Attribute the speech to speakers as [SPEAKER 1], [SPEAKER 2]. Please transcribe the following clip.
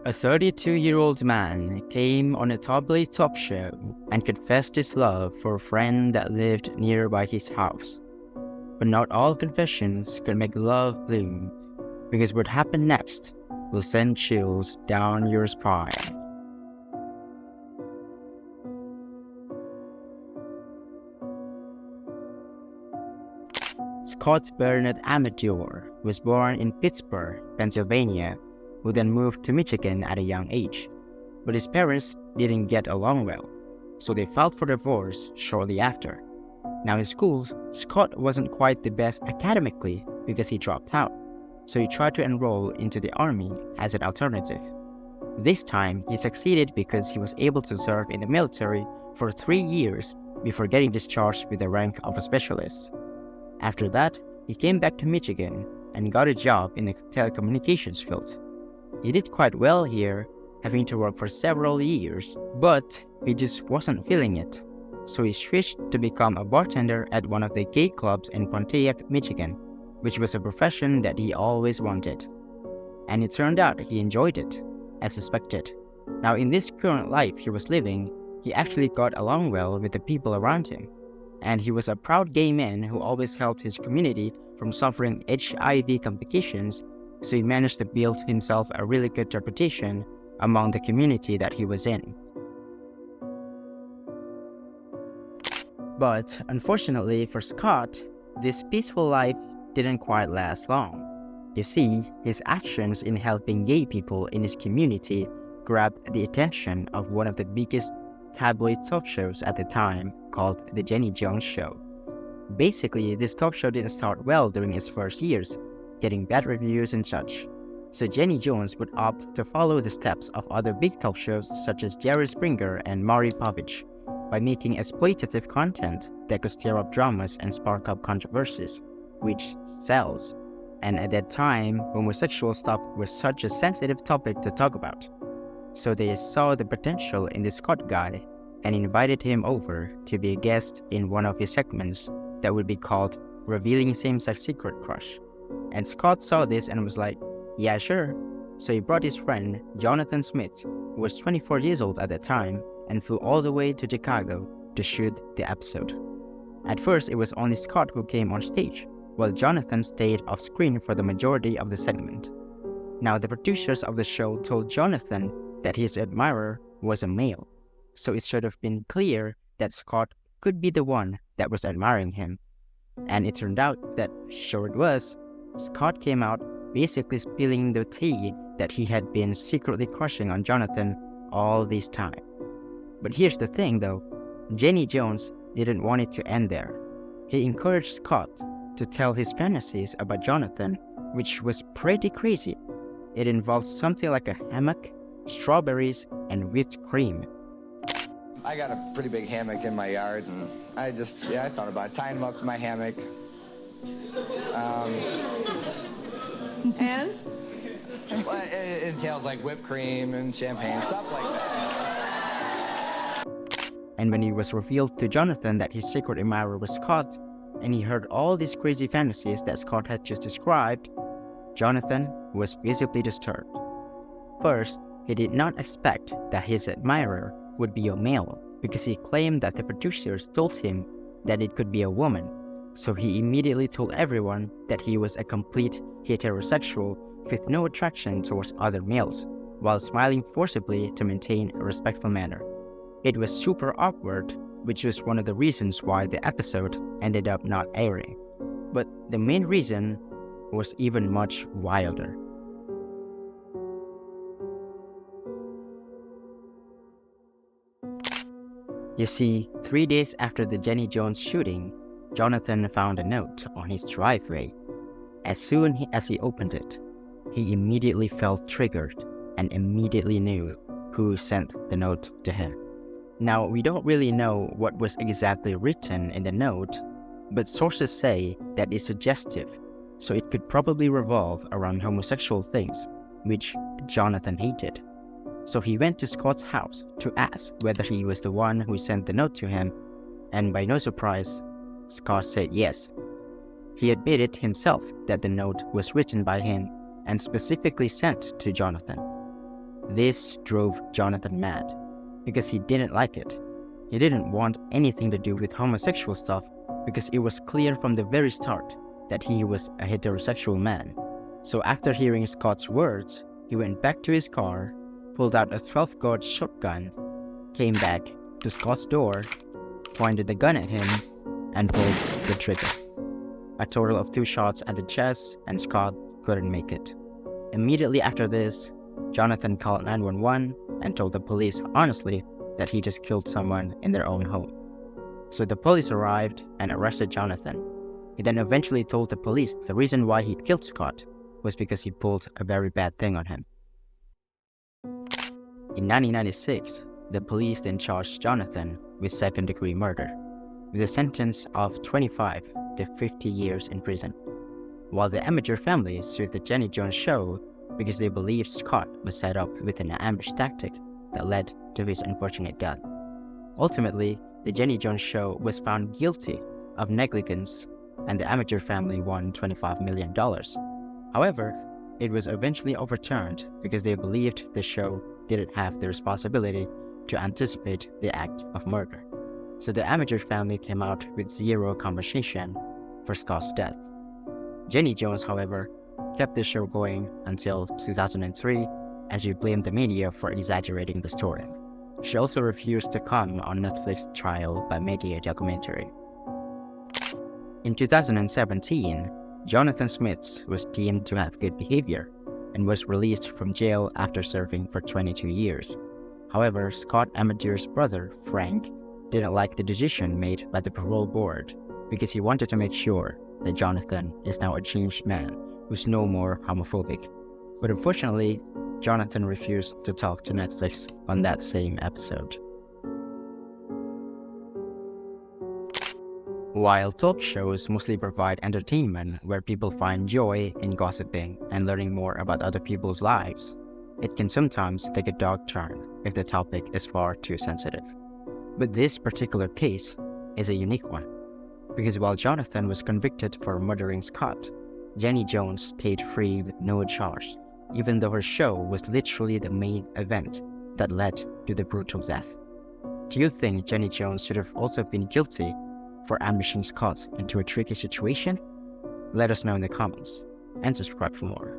[SPEAKER 1] A 32-year-old man came on a tabloid talk show and confessed his love for a friend that lived nearby his house. But not all confessions can make love bloom, because what happened next will send chills down your spine. Scott Bernard Amedure was born in Pittsburgh, Pennsylvania, who then moved to Michigan at a young age. But his parents didn't get along well, so they filed for divorce shortly after. Now in school, Scott wasn't quite the best academically because he dropped out, so he tried to enroll into the army as an alternative. This time, he succeeded because he was able to serve in the military for 3 years before getting discharged with the rank of a specialist. After that, he came back to Michigan and got a job in the telecommunications field. He did quite well here, having to work for several years, but he just wasn't feeling it. So he switched to become a bartender at one of the gay clubs in Pontiac, Michigan, which was a profession that he always wanted. And it turned out he enjoyed it, as suspected. Now in this current life he was living, he actually got along well with the people around him. And he was a proud gay man who always helped his community from suffering HIV complications, so he managed to build himself a really good reputation among the community that he was in. But unfortunately for Scott, this peaceful life didn't quite last long. You see, his actions in helping gay people in his community grabbed the attention of one of the biggest tabloid talk shows at the time, called The Jenny Jones Show. Basically, this talk show didn't start well during its first years, getting bad reviews and such. So Jenny Jones would opt to follow the steps of other big talk shows such as Jerry Springer and Maury Povich by making exploitative content that could stir up dramas and spark up controversies, which sells. And at that time, homosexual stuff was such a sensitive topic to talk about. So they saw the potential in this Scott guy and invited him over to be a guest in one of his segments that would be called Revealing Same-Sex Secret Crush. And Scott saw this and was like, yeah, sure. So he brought his friend, Jonathan Smith, who was 24 years old at the time, and flew all the way to Chicago to shoot the episode. At first, it was only Scott who came on stage, while Jonathan stayed off screen for the majority of the segment. Now, the producers of the show told Jonathan that his admirer was a male, so it should have been clear that Scott could be the one that was admiring him. And it turned out that, sure it was, Scott came out basically spilling the tea that he had been secretly crushing on Jonathan all this time. But here's the thing though, Jenny Jones didn't want it to end there. He encouraged Scott to tell his fantasies about Jonathan, which was pretty crazy. It involved something like a hammock, strawberries, and whipped cream.
[SPEAKER 2] I got a pretty big hammock in my yard, and I thought about tying him up to my hammock.
[SPEAKER 3] And?
[SPEAKER 2] Well, it entails like whipped cream and champagne, stuff like that.
[SPEAKER 1] And when it was revealed to Jonathan that his secret admirer was Scott, and he heard all these crazy fantasies that Scott had just described, Jonathan was visibly disturbed. First, he did not expect that his admirer would be a male, because he claimed that the producers told him that it could be a woman. So he immediately told everyone that he was a complete heterosexual with no attraction towards other males, while smiling forcibly to maintain a respectful manner. It was super awkward, which was one of the reasons why the episode ended up not airing. But the main reason was even much wilder. You see, 3 days after the Jenny Jones shooting, Jonathan found a note on his driveway. As soon as he opened it, he immediately felt triggered and immediately knew who sent the note to him. Now, we don't really know what was exactly written in the note, but sources say that it's suggestive, so it could probably revolve around homosexual things, which Jonathan hated. So he went to Scott's house to ask whether he was the one who sent the note to him, and by no surprise, Scott said yes. He admitted himself that the note was written by him and specifically sent to Jonathan. This drove Jonathan mad, because he didn't like it. He didn't want anything to do with homosexual stuff because it was clear from the very start that he was a heterosexual man. So after hearing Scott's words, he went back to his car, pulled out a 12-gauge shotgun, came back to Scott's door, pointed the gun at him, and pulled the trigger. A total of 2 shots at the chest, and Scott couldn't make it. Immediately after this, Jonathan called 911 and told the police honestly that he just killed someone in their own home. So the police arrived and arrested Jonathan. He then eventually told the police the reason why he killed Scott was because he pulled a very bad thing on him. In 1996, the police then charged Jonathan with second-degree murder, with a sentence of 25 to 50 years in prison, while the Amedure family sued the Jenny Jones show because they believed Scott was set up with an ambush tactic that led to his unfortunate death. Ultimately, the Jenny Jones show was found guilty of negligence, and the Amedure family won $25 million. However, it was eventually overturned because they believed the show didn't have the responsibility to anticipate the act of murder. So the Amedure family came out with zero compensation for Scott's death. Jenny Jones, however, kept the show going until 2003, and she blamed the media for exaggerating the story. She also refused to come on Netflix trial by media documentary. In 2017, Jonathan Smith was deemed to have good behavior and was released from jail after serving for 22 years. However, Scott Amadure's brother, Frank, didn't like the decision made by the parole board because he wanted to make sure that Jonathan is now a changed man who's no more homophobic. But unfortunately, Jonathan refused to talk to Netflix on that same episode. While talk shows mostly provide entertainment where people find joy in gossiping and learning more about other people's lives, it can sometimes take a dark turn if the topic is far too sensitive. But this particular case is a unique one, because while Jonathan was convicted for murdering Scott, Jenny Jones stayed free with no charge, even though her show was literally the main event that led to the brutal death. Do you think Jenny Jones should have also been guilty for ambushing Scott into a tricky situation? Let us know in the comments, and subscribe for more.